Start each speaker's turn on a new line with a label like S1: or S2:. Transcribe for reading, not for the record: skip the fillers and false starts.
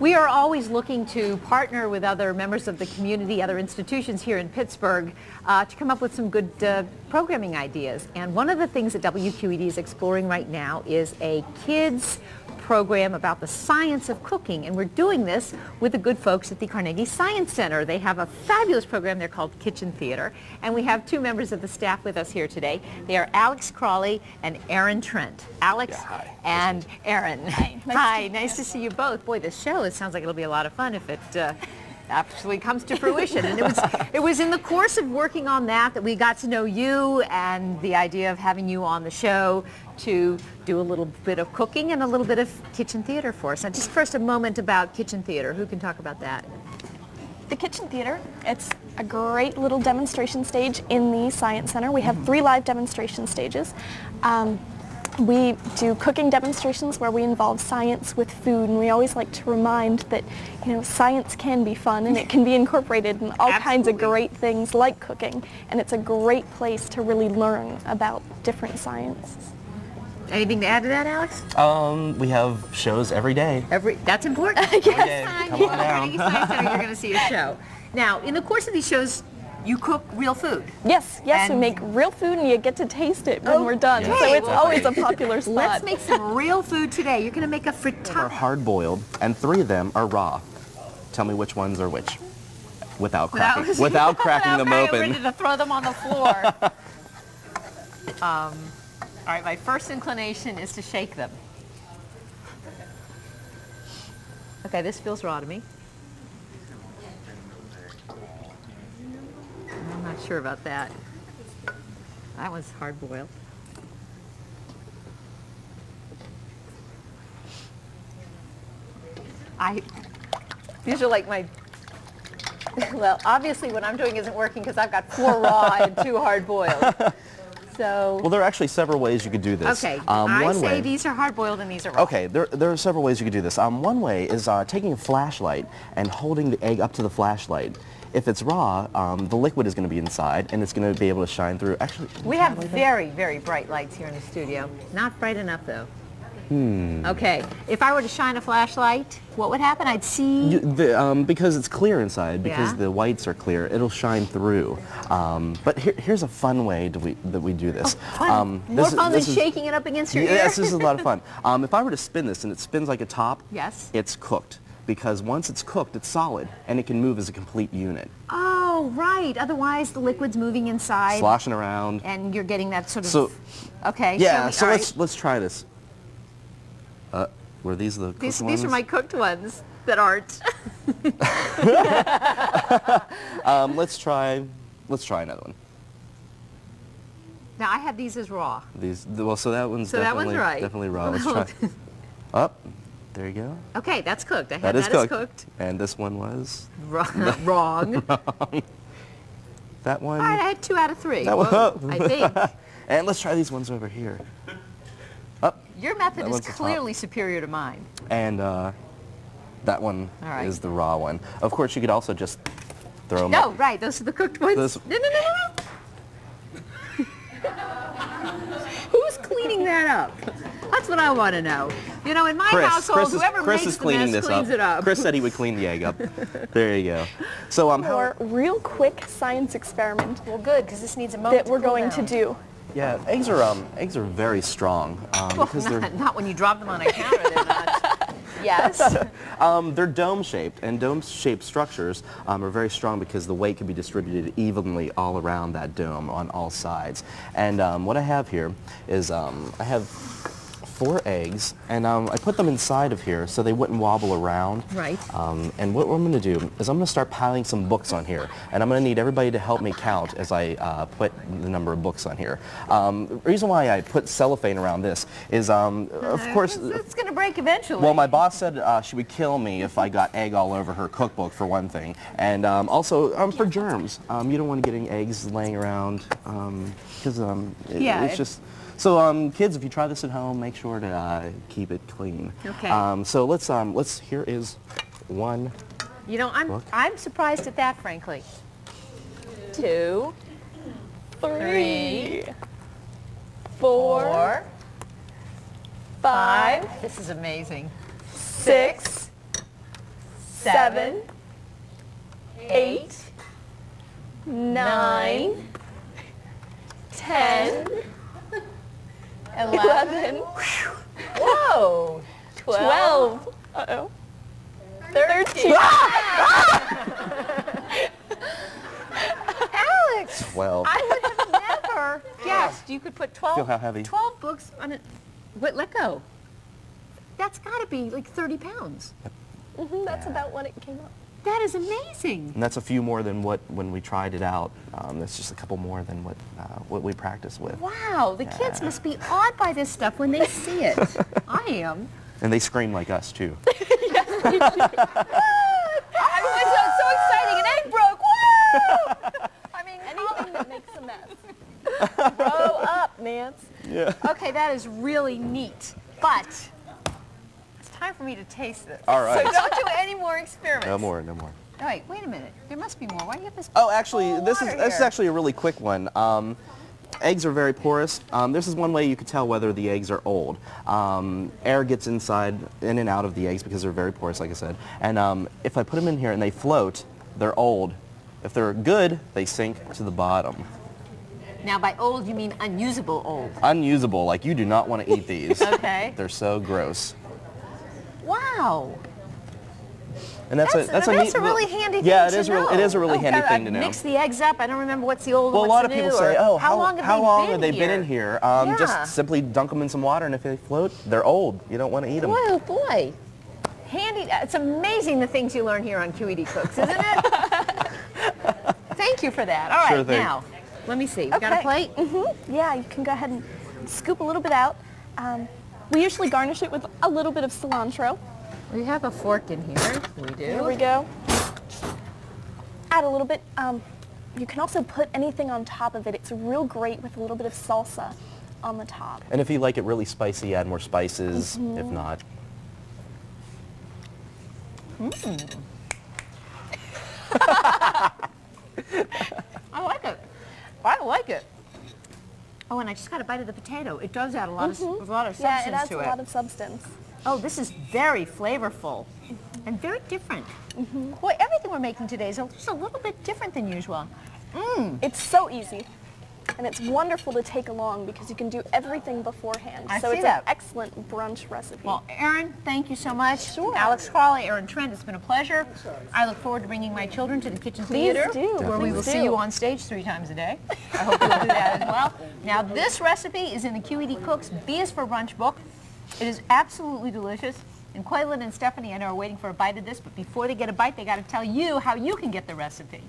S1: We are always looking to partner with other members of the community, other institutions here in Pittsburgh, to come up with some good programming ideas. And one of the things that WQED is exploring right now is a kids program about the science of cooking, and we're doing this with the good folks at the Carnegie Science Center. They have a fabulous program there called Kitchen Theater, and we have two members of the staff with us here today. They are Alex Crawley and Aaron Trent. Alex and Aaron. Hi, nice to see you both. Boy, this show, it sounds like it'll be a lot of fun if it actually comes to fruition. And it was in the course of working on that we got to know you, and the idea of having you on the show to do a little bit of cooking and a little bit of kitchen theater for us. And just first a moment about kitchen theater. Who can talk about that?
S2: The Kitchen Theater, it's a great little demonstration stage in the Science Center. We have 3 live demonstration stages. We do cooking demonstrations where we involve science with food, and we always like to remind that, you know, science can be fun and it can be incorporated in all kinds of great things like cooking, and it's a great place to really learn about different sciences.
S1: Anything to add to that, Alex?
S3: We have shows every day.
S1: That's important.
S3: Yes. Come on down.
S1: Science Center, you're going to see a show. Now, in the course of these shows, you cook real food.
S2: Yes, we make real food, and you get to taste it when we're done.
S3: Yes.
S2: So it's always a popular spot.
S1: Let's make some real food today. You're going to make a frittata.
S3: They're hard-boiled, and 3 of them are raw. Tell me which ones are which, without cracking them open.
S1: We're ready to throw them on the floor. All right, my first inclination is to shake them. Okay, this feels raw to me. I'm not sure about that. That was hard-boiled. These are like my, well, obviously what I'm doing isn't working because I've got 4 raw and 2 hard-boiled. So,
S3: well, there are actually several ways you could do this.
S1: Okay, I say these are hard-boiled and these are raw.
S3: Okay, there are several ways you could do this. One way is taking a flashlight and holding the egg up to the flashlight. If it's raw, the liquid is going to be inside, and it's going to be able to shine through. Actually,
S1: we have very, very bright lights here in the studio. Not bright enough, though. Okay, if I were to shine a flashlight, what would happen? I'd see...
S3: because it's clear inside, because the whites are clear, it'll shine through. But here's a fun way that we do this.
S1: Oh, fun. More fun than shaking it up against your ear?
S3: Yes, this is a lot of fun. If I were to spin this, and it spins like a top, it's cooked. Because once it's cooked, it's solid, and it can move as a complete unit.
S1: Oh, right. Otherwise, the liquid's moving inside.
S3: Sloshing around.
S1: And you're getting that sort of... Okay.
S3: Yeah, so let's try this. Were these the cooked ones?
S1: These are my cooked ones that aren't.
S3: Let's try another one.
S1: Now, I have these as raw.
S3: So that one's definitely raw. Let's try. Up. There you go.
S1: Okay, that's cooked. I had that as cooked.
S3: And this one was?
S1: Wrong.
S3: Wrong. That one?
S1: All right, I had 2 out of 3.
S3: That one,
S1: I think.
S3: And let's try these ones over here.
S1: Your method is clearly superior to mine.
S3: And that one is the raw one. Of course, you could also just throw them
S1: up. No, right, those are the cooked ones. No. Who's cleaning that up? That's what I want to know. You know, in my household, whoever makes the mess cleans it up.
S3: Chris said he would clean the egg up. There you go. So,
S2: for a real quick science experiment.
S1: Well, good, because this needs a moment
S2: that we're going to do.
S3: Yeah, eggs are very strong.
S1: Well,
S3: because
S1: not when you drop them on a counter, they're not. Yes.
S3: They're dome-shaped, and dome-shaped structures are very strong because the weight can be distributed evenly all around that dome on all sides. And what I have here is I have 4 eggs, and I put them inside of here so they wouldn't wobble around.
S1: Right.
S3: And what I'm going to do is I'm going to start piling some books on here, and I'm going to need everybody to help me count as I put the number of books on here. The reason why I put cellophane around this is, of course...
S1: It's going to break eventually.
S3: Well, my boss said she would kill me if I got egg all over her cookbook, for one thing, and also for germs. You don't want to get any eggs laying around, because it's just... So, kids, if you try this at home, make sure to keep it clean.
S1: Okay.
S3: So let's. Here is one.
S1: You know, I'm surprised at that, frankly. 2, 3, 4, 5. This is amazing. 6,
S2: 7, 8, 9, 10, 11,
S1: Whoa!
S2: 12, uh-oh, 13.
S1: Alex!
S3: 12.
S1: I would have never guessed you could put 12,
S3: Feel how heavy?
S1: 12 books on it. Wait, let go. That's got to be like 30 pounds.
S2: That's about what it came up.
S1: That is amazing.
S3: And that's a few more than what when we tried it out. That's just a couple more than what we practice with.
S1: Wow, the kids must be awed by this stuff when they see it. I am.
S3: And they scream like us too.
S1: It's so exciting. An egg broke. Woo! I mean,
S2: Anything that makes a mess. Grow up, Nance.
S3: Yeah.
S1: okay, that is really neat. But it's time for me to taste this.
S3: All right.
S1: So don't do any more experiments.
S3: No more, no more.
S1: All right, wait a minute. There must be more. Why do you have this?
S3: Oh, actually,
S1: full
S3: this is
S1: water
S3: this is
S1: here?
S3: actually a really quick one. Eggs are very porous. This is one way you could tell whether the eggs are old. Air gets in and out of the eggs because they're very porous, like I said. And if I put them in here and they float, they're old. If they're good, they sink to the bottom.
S1: Now, by old, you mean unusable old.
S3: Unusable, like you do not want to eat these.
S1: Okay.
S3: They're so gross.
S1: Wow.
S3: And that's a neat,
S1: really handy thing
S3: yeah,
S1: to
S3: it is
S1: know.
S3: it is a really handy
S1: God,
S3: thing to know.
S1: Mix the eggs up. I don't remember what's the old
S3: Well,
S1: and
S3: a lot
S1: what's
S3: of
S1: the
S3: people
S1: new,
S3: say,
S1: or
S3: oh,
S1: how long
S3: have they been in here?
S1: Yeah.
S3: Just simply dunk them in some water, and if they float, they're old. You don't want to eat them.
S1: Boy, oh boy. Handy. It's amazing the things you learn here on QED Cooks, isn't it? Thank you for that. All right,
S3: Sure thing.
S1: now, let me see. We got a plate?
S2: Yeah, you can go ahead and scoop a little bit out. We usually garnish it with a little bit of cilantro.
S1: We have a fork in here. We do.
S2: Here we go. Add a little bit. You can also put anything on top of it. It's real great with a little bit of salsa on the top.
S3: And if you like it really spicy, add more spices. If not,
S1: I like it. I like it. Oh, and I just got a bite of the potato. It does add a lot of substance
S2: Yeah, it adds
S1: to
S2: a
S1: it.
S2: lot of substance.
S1: Oh, this is very flavorful and very different. Boy, everything we're making today is just a little bit different than usual.
S2: It's so easy. And it's wonderful to take along because you can do everything beforehand.
S1: I
S2: so
S1: see
S2: it's
S1: that.
S2: an excellent brunch recipe.
S1: Well, Erin, thank you so much.
S2: Sure.
S1: Alex Crawley, Erin Trent, it's been a pleasure. I look forward to bringing my children to the Kitchen
S2: Please
S1: Theater,
S2: do.
S1: where we
S2: Please
S1: will
S2: do.
S1: see you on stage 3 times a day. I hope you'll do that as well. Now, this recipe is in the QED Cooks B is for Brunch book. It is absolutely delicious. And Quaylen and Stephanie, I know, are waiting for a bite of this, but before they get a bite, they got to tell you how you can get the recipe.